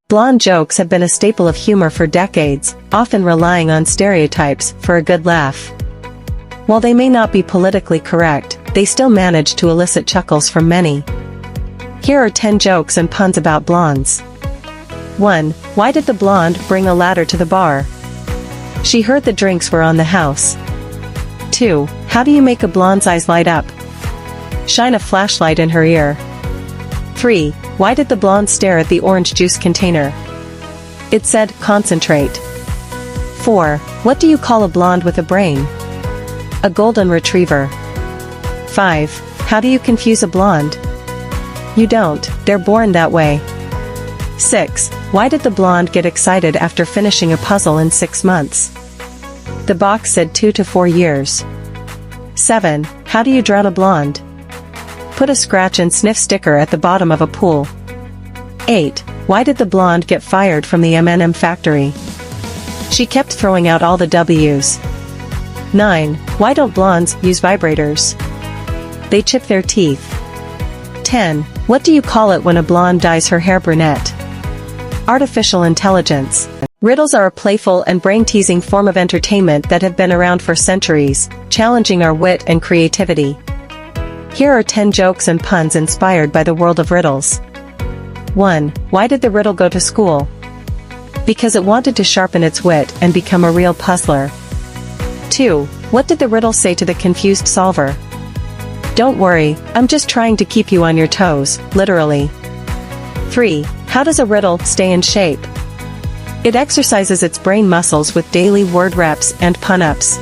Blonde jokes have been a staple of humor for decades, often relying on stereotypes for a good laugh. While they may not be politically correct, they still manage to elicit chuckles from many. Here are 10 jokes and puns about blondes. 1. Why did the blonde bring a ladder to the bar? She heard the drinks were on the house. 2. How do you make a blonde's eyes light up? Shine a flashlight in her ear. 3. Why did the blonde stare at the orange juice container? It said, concentrate. 4. What do you call a blonde with a brain? A golden retriever. 5. How do you confuse a blonde? You don't, they're born that way. 6. Why did the blonde get excited after finishing a puzzle in 6 months? The box said 2 to 4 years. 7. How do you drown a blonde? Put a scratch and sniff sticker at the bottom of a pool. 8. Why did the blonde get fired from the M&M factory? She kept throwing out all the W's. 9. Why don't blondes use vibrators? They chip their teeth. 10. What do you call it when a blonde dyes her hair brunette? Artificial intelligence. Riddles are a playful and brain-teasing form of entertainment that have been around for centuries, challenging our wit and creativity. Here are 10 jokes and puns inspired by the world of riddles. 1. Why did the riddle go to school? Because it wanted to sharpen its wit and become a real puzzler. 2. What did the riddle say to the confused solver? Don't worry, I'm just trying to keep you on your toes, literally. 3. How does a riddle stay in shape? It exercises its brain muscles with daily word reps and pun-ups.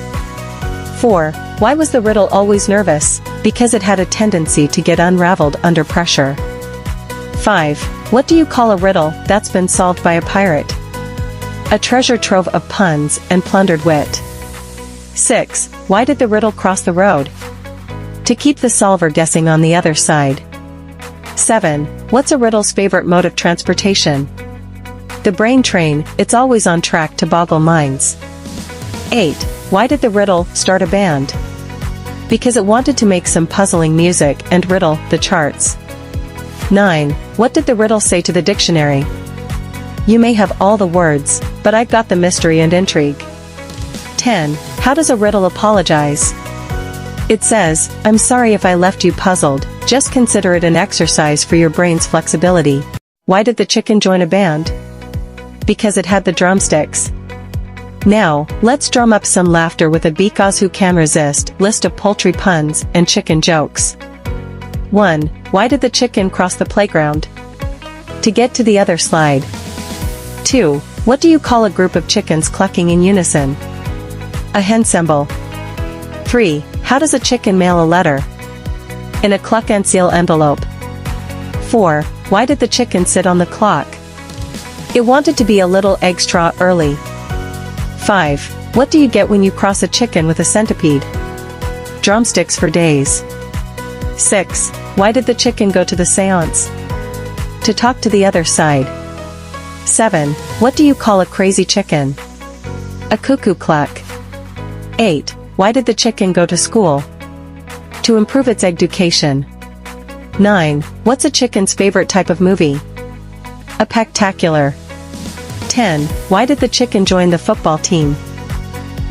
4. Why was the riddle always nervous? Because it had a tendency to get unraveled under pressure. 5. What do you call a riddle that's been solved by a pirate? A treasure trove of puns and plundered wit. 6. Why did the riddle cross the road? To keep the solver guessing on the other side. 7. What's a riddle's favorite mode of transportation? The brain train, it's always on track to boggle minds. 8. Why did the riddle start a band? Because it wanted to make some puzzling music and riddle the charts. 9. What did the riddle say to the dictionary? You may have all the words, but I've got the mystery and intrigue. 10. How does a riddle apologize? It says, I'm sorry if I left you puzzled, just consider it an exercise for your brain's flexibility. Why did the chicken join a band? Because it had the drumsticks. Now, let's drum up some laughter with a because who can resist list of poultry puns and chicken jokes. 1. Why did the chicken cross the playground? To get to the other slide. 2. What do you call a group of chickens clucking in unison? A hensemble. 3. How does a chicken mail a letter? In a cluck and seal envelope. 4. Why did the chicken sit on the clock? It wanted to be a little extra early. 5. What do you get when you cross a chicken with a centipede? Drumsticks for days. 6. Why did the chicken go to the seance? To talk to the other side. 7. What do you call a crazy chicken? A cuckoo cluck. 8. Why did the chicken go to school? To improve its education. 9. What's a chicken's favorite type of movie? A pectacular. 10. Why did the chicken join the football team?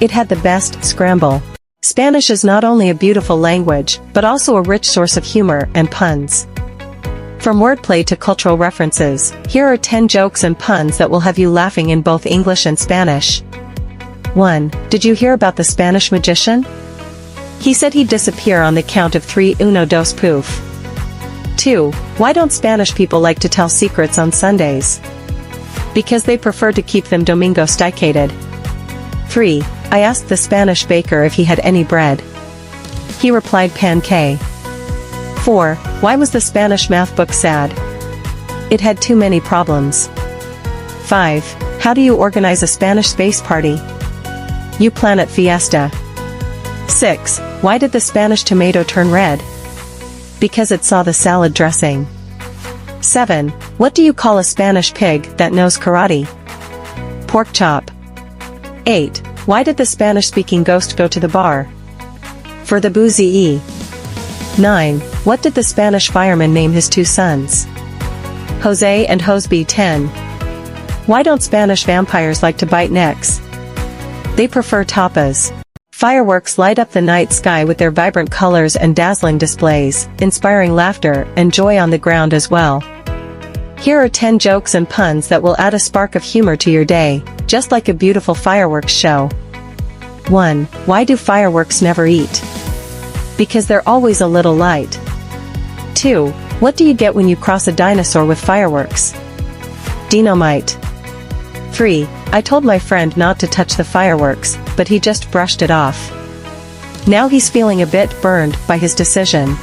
It had the best scramble. Spanish is not only a beautiful language, but also a rich source of humor and puns. From wordplay to cultural references, here are 10 jokes and puns that will have you laughing in both English and Spanish. 1. Did you hear about the Spanish magician? He said he'd disappear on the count of 3, 1, 2, poof. 2. Why don't Spanish people like to tell secrets on Sundays? Because they prefer to keep them domingo sticated. 3. I asked the Spanish baker if he had any bread. He replied pancake. 4. Why was the Spanish math book sad? It had too many problems. 5. How do you organize a Spanish space party? You plan at fiesta. 6. Why did the Spanish tomato turn red? Because it saw the salad dressing. 7. What do you call a Spanish pig that knows karate? Pork chop. 8. Why did the Spanish-speaking ghost go to the bar? For the boozy. 9. What did the Spanish fireman name his 2 sons? Jose and Joseby. 10. Why don't Spanish vampires like to bite necks? They prefer tapas. Fireworks light up the night sky with their vibrant colors and dazzling displays, inspiring laughter and joy on the ground as well. Here are 10 jokes and puns that will add a spark of humor to your day, just like a beautiful fireworks show. 1. Why do fireworks never eat? Because they're always a little light. 2. What do you get when you cross a dinosaur with fireworks? Dynamite. 3. I told my friend not to touch the fireworks, but he just brushed it off. Now he's feeling a bit burned by his decision.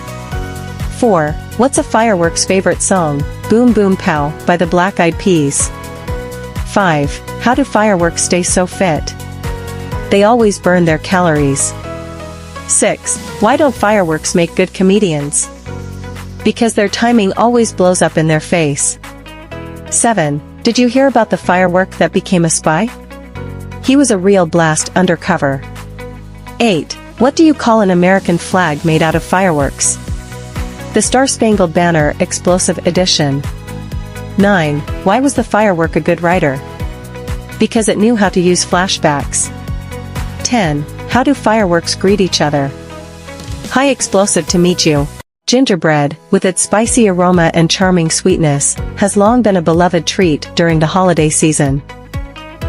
4. What's a fireworks favorite song? Boom Boom Pow by the Black Eyed Peas. 5. How do fireworks stay so fit? They always burn their calories. 6. Why don't fireworks make good comedians? Because their timing always blows up in their face. 7. Did you hear about the firework that became a spy? He was a real blast undercover. 8. What do you call an American flag made out of fireworks? The Star-Spangled Banner Explosive Edition. 9. Why was the firework a good writer? Because it knew how to use flashbacks. 10. How do fireworks greet each other? Hi, explosive to meet you. Gingerbread, with its spicy aroma and charming sweetness, has long been a beloved treat during the holiday season.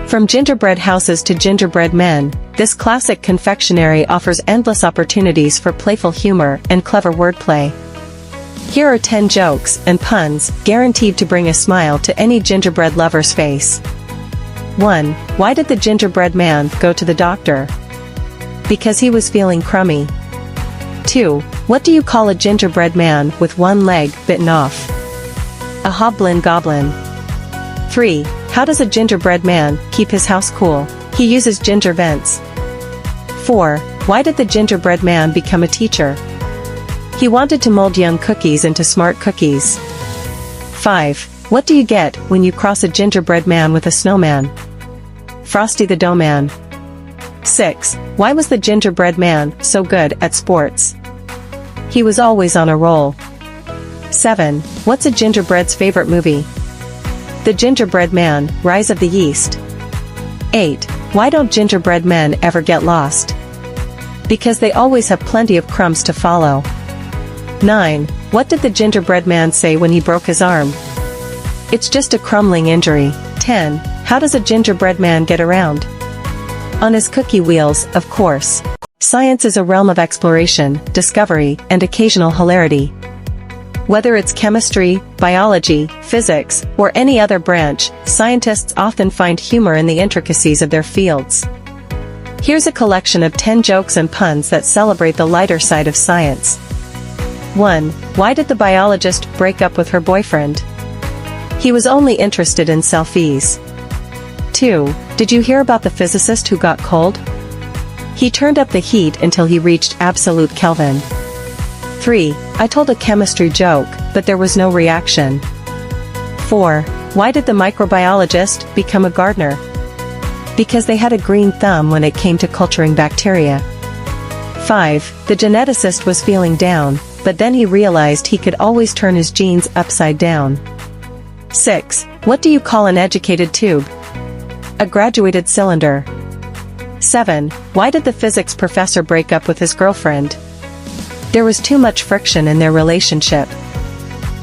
From gingerbread houses to gingerbread men, this classic confectionery offers endless opportunities for playful humor and clever wordplay. Here are 10 jokes and puns guaranteed to bring a smile to any gingerbread lover's face. 1. Why did the gingerbread man go to the doctor? Because he was feeling crummy. 2. What do you call a gingerbread man with one leg bitten off? A hoblin goblin. 3. How does a gingerbread man keep his house cool? He uses ginger vents. 4. Why did the gingerbread man become a teacher? He wanted to mold young cookies into smart cookies. 5. What do you get when you cross a gingerbread man with a snowman? Frosty the Dough Man. 6. Why was the gingerbread man so good at sports? He was always on a roll. 7. What's a gingerbread's favorite movie? The Gingerbread Man, Rise of the Yeast. 8. Why don't gingerbread men ever get lost? Because they always have plenty of crumbs to follow. 9. What did the gingerbread man say when he broke his arm? It's just a crumbling injury. 10. How does a gingerbread man get around? On his cookie wheels, of course. Science is a realm of exploration, discovery, and occasional hilarity. Whether it's chemistry, biology, physics, or any other branch, scientists often find humor in the intricacies of their fields. Here's a collection of 10 jokes and puns that celebrate the lighter side of science. 1. Why did the biologist break up with her boyfriend? He was only interested in selfies. 2. Did you hear about the physicist who got cold? He turned up the heat until he reached absolute Kelvin. 3. I told a chemistry joke, but there was no reaction. 4. Why did the microbiologist become a gardener? Because they had a green thumb when it came to culturing bacteria. 5. The geneticist was feeling down, but then he realized he could always turn his genes upside down. 6. What do you call an educated tube? A graduated cylinder. 7. Why did the physics professor break up with his girlfriend? There was too much friction in their relationship.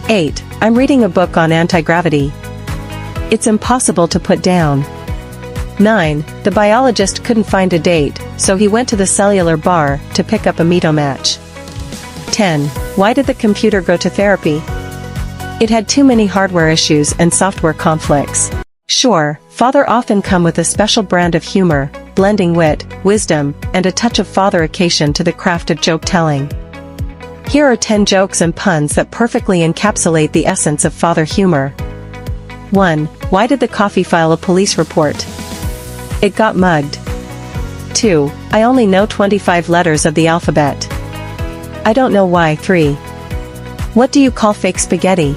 8. I'm reading a book on anti-gravity. It's impossible to put down. 9. The biologist couldn't find a date, so he went to the cellular bar to pick up a Mito match. 10. Why did the computer go to therapy? It had too many hardware issues and software conflicts. Sure, father often come with a special brand of humor, blending wit, wisdom, and a touch of fatherication to the craft of joke-telling. Here are 10 jokes and puns that perfectly encapsulate the essence of father humor. 1. Why did the coffee file a police report? It got mugged. 2. I only know 25 letters of the alphabet. I don't know why. 3. What do you call fake spaghetti?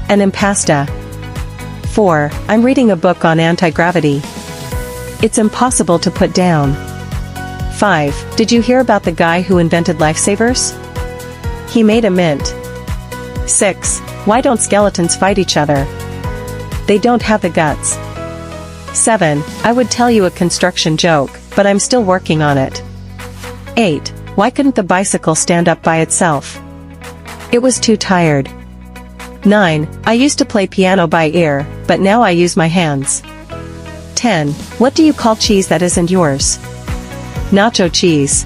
An impasta. 4. I'm reading a book on anti-gravity. It's impossible to put down. 5. Did you hear about the guy who invented lifesavers? He made a mint. 6. Why don't skeletons fight each other? They don't have the guts. 7. I would tell you a construction joke, but I'm still working on it. 8. Why couldn't the bicycle stand up by itself? It was too tired. 9. I used to play piano by ear, but now I use my hands. 10. What do you call cheese that isn't yours? Nacho cheese.